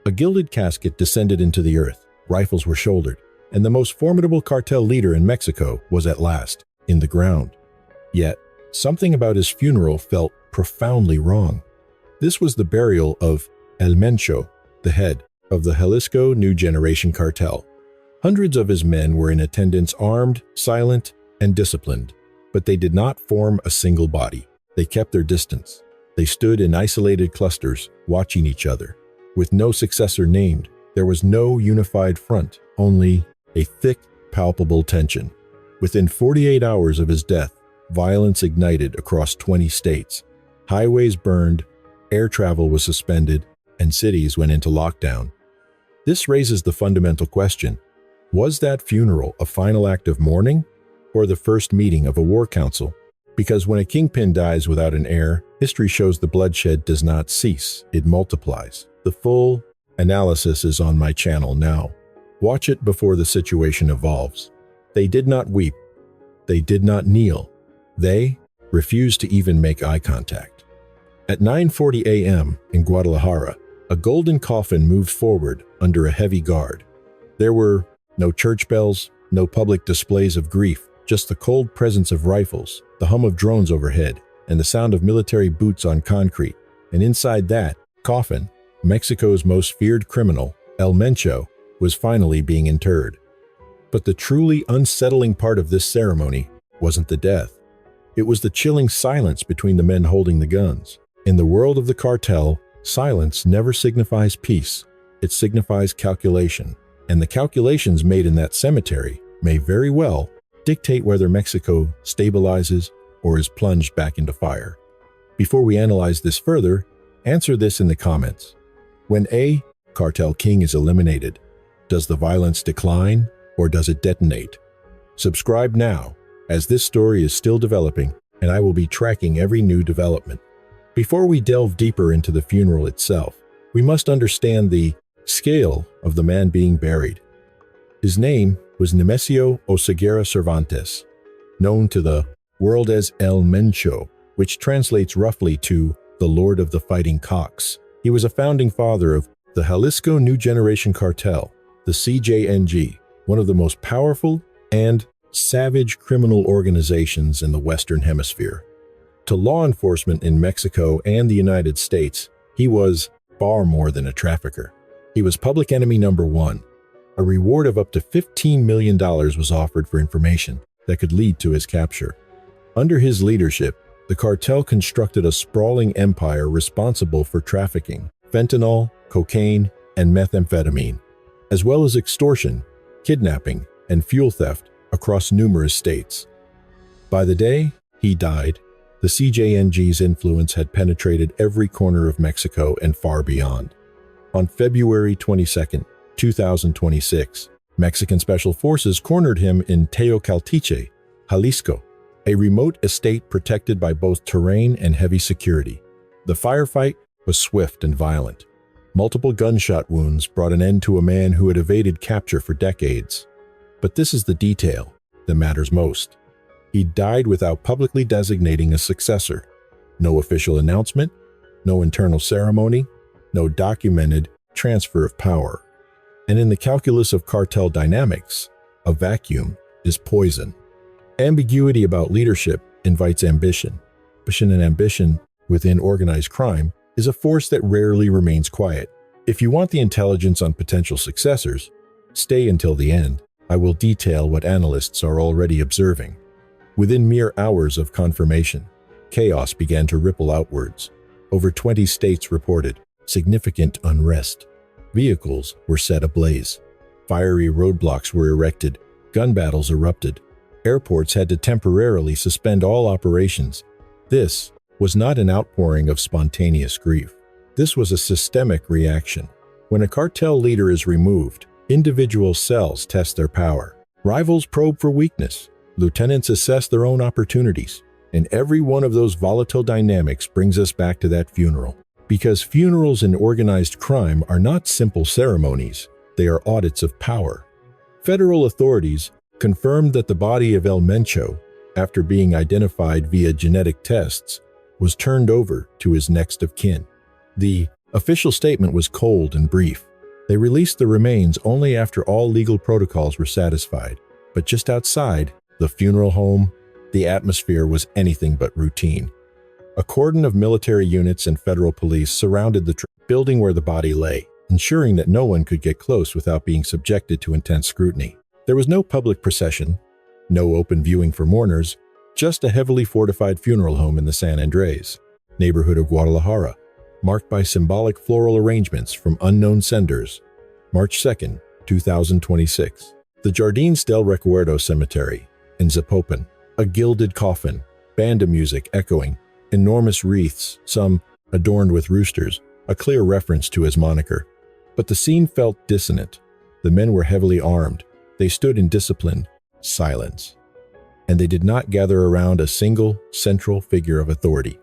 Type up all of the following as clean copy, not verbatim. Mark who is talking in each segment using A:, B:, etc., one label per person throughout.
A: A gilded casket descended into the earth, rifles were shouldered, and the most formidable cartel leader in Mexico was at last in the ground. Yet, something about his funeral felt profoundly wrong. This was the burial of El Mencho, the head of the Jalisco New Generation Cartel. Hundreds of his men were in attendance, armed, silent, and disciplined, but they did not form a single body. They kept their distance. They stood in isolated clusters, watching each other. With no successor named, there was no unified front, only a thick, palpable tension. Within 48 hours of his death, violence ignited across 20 states. Highways burned, air travel was suspended, and cities went into lockdown. This raises the fundamental question: was that funeral a final act of mourning, or the first meeting of a war council? Because when a kingpin dies without an heir, history shows the bloodshed does not cease, it multiplies. The full analysis is on my channel now. Watch it before the situation evolves. They did not weep. They did not kneel. They refused to even make eye contact. At 9:40 a.m. in Guadalajara, a golden coffin moved forward under a heavy guard. There were no church bells, no public displays of grief, just the cold presence of rifles, the hum of drones overhead, and the sound of military boots on concrete. And inside that coffin, Mexico's most feared criminal, El Mencho, was finally being interred. But the truly unsettling part of this ceremony wasn't the death. It was the chilling silence between the men holding the guns. In the world of the cartel, silence never signifies peace. It signifies calculation. And the calculations made in that cemetery may very well dictate whether Mexico stabilizes or is plunged back into fire. Before we analyze this further, answer this in the comments. When a cartel king is eliminated, does the violence decline or does it detonate? Subscribe now, as this story is still developing and I will be tracking every new development. Before we delve deeper into the funeral itself, we must understand the scale of the man being buried. His name was Nemesio Oseguera Cervantes, known to the world as El Mencho, which translates roughly to the Lord of the Fighting Cocks. He was a founding father of the Jalisco New Generation Cartel, the CJNG, one of the most powerful and savage criminal organizations in the Western Hemisphere. To law enforcement in Mexico and the United States, he was far more than a trafficker. He was public enemy number one. A reward of up to $15 million was offered for information that could lead to his capture. Under his leadership, the cartel constructed a sprawling empire responsible for trafficking fentanyl, cocaine, and methamphetamine, as well as extortion, kidnapping, and fuel theft across numerous states. By the day he died, the CJNG's influence had penetrated every corner of Mexico and far beyond. On February 22, 2026, Mexican Special Forces cornered him in Teocaltiche, Jalisco, a remote estate protected by both terrain and heavy security. The firefight was swift and violent. Multiple gunshot wounds brought an end to a man who had evaded capture for decades. But this is the detail that matters most. He died without publicly designating a successor. No official announcement, no internal ceremony, no documented transfer of power. And in the calculus of cartel dynamics, a vacuum is poison. Ambiguity about leadership invites ambition. And ambition within organized crime is a force that rarely remains quiet. If you want the intelligence on potential successors, stay until the end. I will detail what analysts are already observing. Within mere hours of confirmation, chaos began to ripple outwards. Over 20 states reported significant unrest. Vehicles were set ablaze. Fiery roadblocks were erected. Gun battles erupted. Airports had to temporarily suspend all operations. This was not an outpouring of spontaneous grief. This was a systemic reaction. When a cartel leader is removed, individual cells test their power. Rivals probe for weakness. Lieutenants assess their own opportunities. And every one of those volatile dynamics brings us back to that funeral. Because funerals in organized crime are not simple ceremonies, they are audits of power. Federal authorities confirmed that the body of El Mencho, after being identified via genetic tests, was turned over to his next of kin. The official statement was cold and brief. They released the remains only after all legal protocols were satisfied. But just outside, the funeral home, the atmosphere was anything but routine. A cordon of military units and federal police surrounded the building where the body lay, ensuring that no one could get close without being subjected to intense scrutiny. There was no public procession, no open viewing for mourners, just a heavily fortified funeral home in the San Andres neighborhood of Guadalajara, marked by symbolic floral arrangements from unknown senders. March 2, 2026. The Jardines del Recuerdo Cemetery in Zapopan. A gilded coffin, banda music echoing, enormous wreaths, some adorned with roosters, a clear reference to his moniker. But the scene felt dissonant. The men were heavily armed. They stood in disciplined silence. And they did not gather around a single, central figure of authority.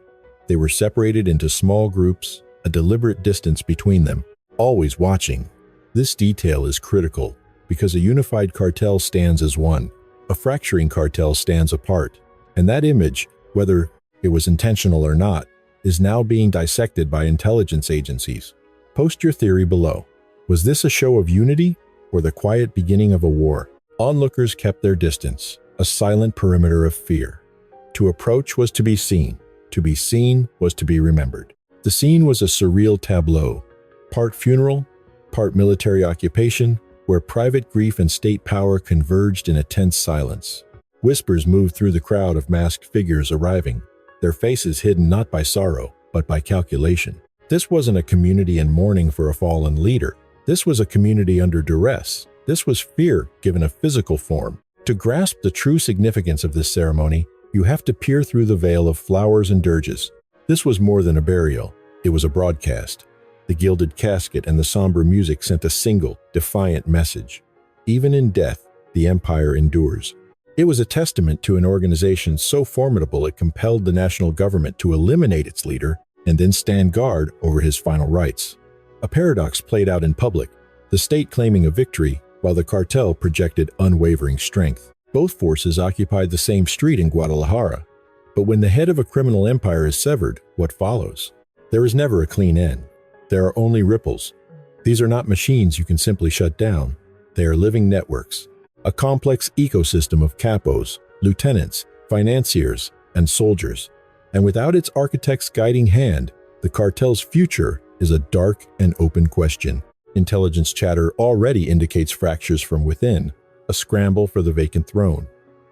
A: They were separated into small groups, a deliberate distance between them, always watching. This detail is critical because a unified cartel stands as one. A fracturing cartel stands apart. And that image, whether it was intentional or not, is now being dissected by intelligence agencies. Post your theory below. Was this a show of unity or the quiet beginning of a war? Onlookers kept their distance, a silent perimeter of fear. To approach was to be seen. To be seen was to be remembered. The scene was a surreal tableau, part funeral, part military occupation, where private grief and state power converged in a tense silence. Whispers moved through the crowd of masked figures arriving, their faces hidden not by sorrow, but by calculation. This wasn't a community in mourning for a fallen leader. This was a community under duress. This was fear given a physical form. To grasp the true significance of this ceremony, you have to peer through the veil of flowers and dirges. This was more than a burial. It was a broadcast. The gilded casket and the somber music sent a single, defiant message. Even in death, the empire endures. It was a testament to an organization so formidable it compelled the national government to eliminate its leader and then stand guard over his final rites. A paradox played out in public, the state claiming a victory while the cartel projected unwavering strength. Both forces occupied the same street in Guadalajara. But when the head of a criminal empire is severed, what follows? There is never a clean end. There are only ripples. These are not machines you can simply shut down. They are living networks, a complex ecosystem of capos, lieutenants, financiers, and soldiers. And without its architect's guiding hand, the cartel's future is a dark and open question. Intelligence chatter already indicates fractures from within, a scramble for the vacant throne.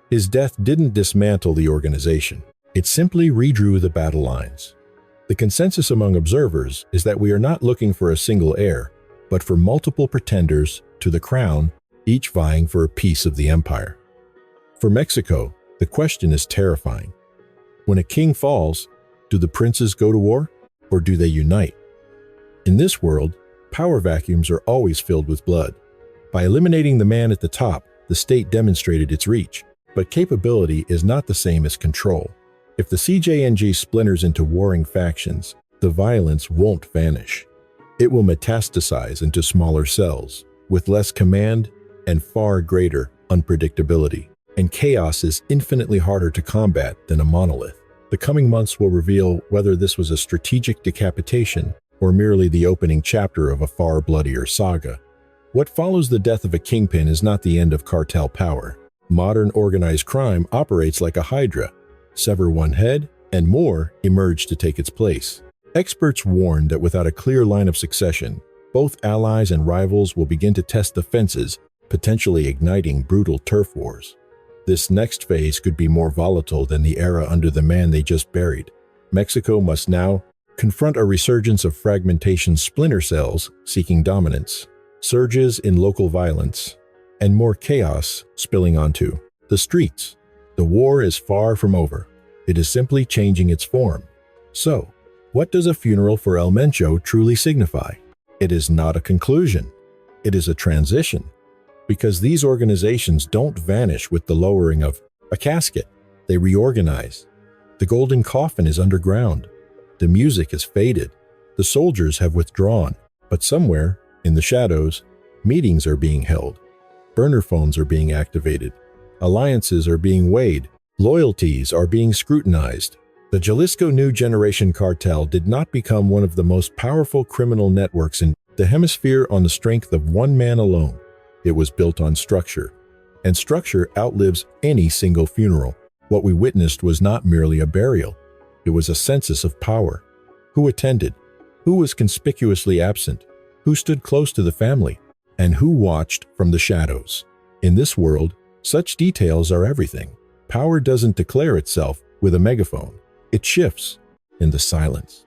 A: His death didn't dismantle the organization. It simply redrew the battle lines. The consensus among observers is that we are not looking for a single heir, but for multiple pretenders to the crown, each vying for a piece of the empire. For Mexico, the question is terrifying. When a king falls, do the princes go to war, or do they unite? In this world, power vacuums are always filled with blood. By eliminating the man at the top, the state demonstrated its reach. But capability is not the same as control. If the CJNG splinters into warring factions, the violence won't vanish. It will metastasize into smaller cells, with less command and far greater unpredictability. And chaos is infinitely harder to combat than a monolith. The coming months will reveal whether this was a strategic decapitation or merely the opening chapter of a far bloodier saga. What follows the death of a kingpin is not the end of cartel power. Modern organized crime operates like a hydra. Sever one head, and more emerge to take its place. Experts warn that without a clear line of succession, both allies and rivals will begin to test the fences, potentially igniting brutal turf wars. This next phase could be more volatile than the era under the man they just buried. Mexico must now confront a resurgence of fragmentation splinter cells seeking dominance, surges in local violence, and more chaos spilling onto the streets. The war is far from over. It is simply changing its form. So, what does a funeral for El Mencho truly signify? It is not a conclusion. It is a transition. Because these organizations don't vanish with the lowering of a casket. They reorganize. The golden coffin is underground. The music has faded. The soldiers have withdrawn. But somewhere, in the shadows, meetings are being held. Burner phones are being activated. Alliances are being weighed. Loyalties are being scrutinized. The Jalisco New Generation Cartel did not become one of the most powerful criminal networks in The hemisphere on the strength of one man alone. It was built on structure, and structure outlives any single funeral. What we witnessed was not merely a burial. It was a census of power. Who attended? Who was conspicuously absent? Who stood close to the family? And who watched from the shadows? In this world, such details are everything. Power doesn't declare itself with a megaphone. It shifts in the silence.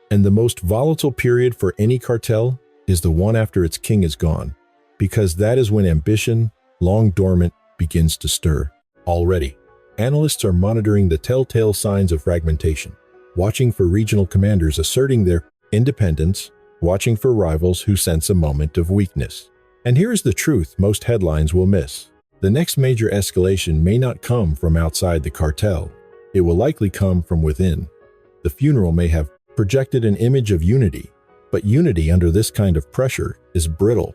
A: And the most volatile period for any cartel is the one after its king is gone, because that is when ambition, long dormant, begins to stir. Already, analysts are monitoring the telltale signs of fragmentation, watching for regional commanders asserting their independence, watching for rivals who sense a moment of weakness. And here is the truth most headlines will miss. The next major escalation may not come from outside the cartel. It will likely come from within. The funeral may have projected an image of unity, but unity under this kind of pressure is brittle.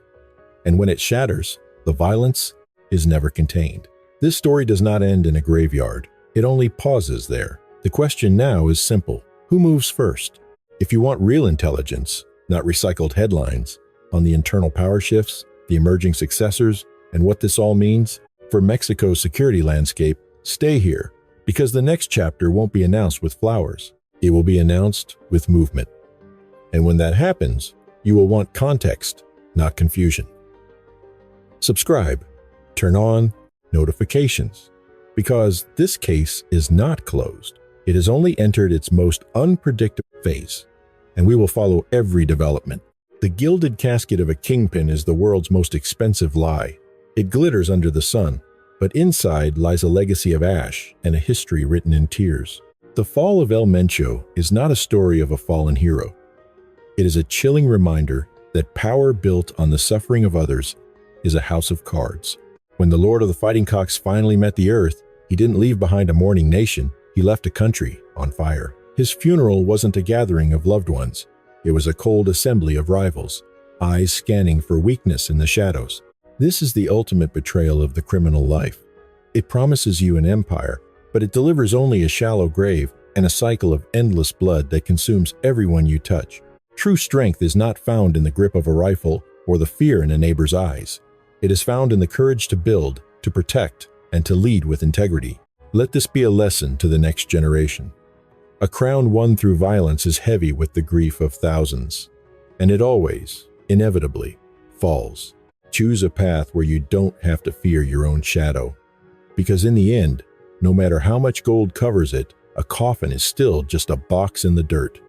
A: And when it shatters, the violence is never contained. This story does not end in a graveyard. It only pauses there. The question now is simple. Who moves first? If you want real intelligence, not recycled headlines, on the internal power shifts, the emerging successors, and what this all means for Mexico's security landscape, stay here, because the next chapter won't be announced with flowers. It will be announced with movement. And when that happens, you will want context, not confusion. Subscribe, turn on notifications, because this case is not closed. It has only entered its most unpredictable phase, and we will follow every development. The gilded casket of a kingpin is the world's most expensive lie. It glitters under the sun, but inside lies a legacy of ash and a history written in tears. The fall of El Mencho is not a story of a fallen hero. It is a chilling reminder that power built on the suffering of others is a house of cards. When the Lord of the Fighting Cocks finally met the earth, he didn't leave behind a mourning nation. He left a country on fire. His funeral wasn't a gathering of loved ones. It was a cold assembly of rivals, eyes scanning for weakness in the shadows. This is the ultimate betrayal of the criminal life. It promises you an empire, but it delivers only a shallow grave and a cycle of endless blood that consumes everyone you touch. True strength is not found in the grip of a rifle or the fear in a neighbor's eyes. It is found in the courage to build, to protect, and to lead with integrity. Let this be a lesson to the next generation. A crown won through violence is heavy with the grief of thousands, and it always, inevitably, falls. Choose a path where you don't have to fear your own shadow, because in the end, no matter how much gold covers it, a coffin is still just a box in the dirt.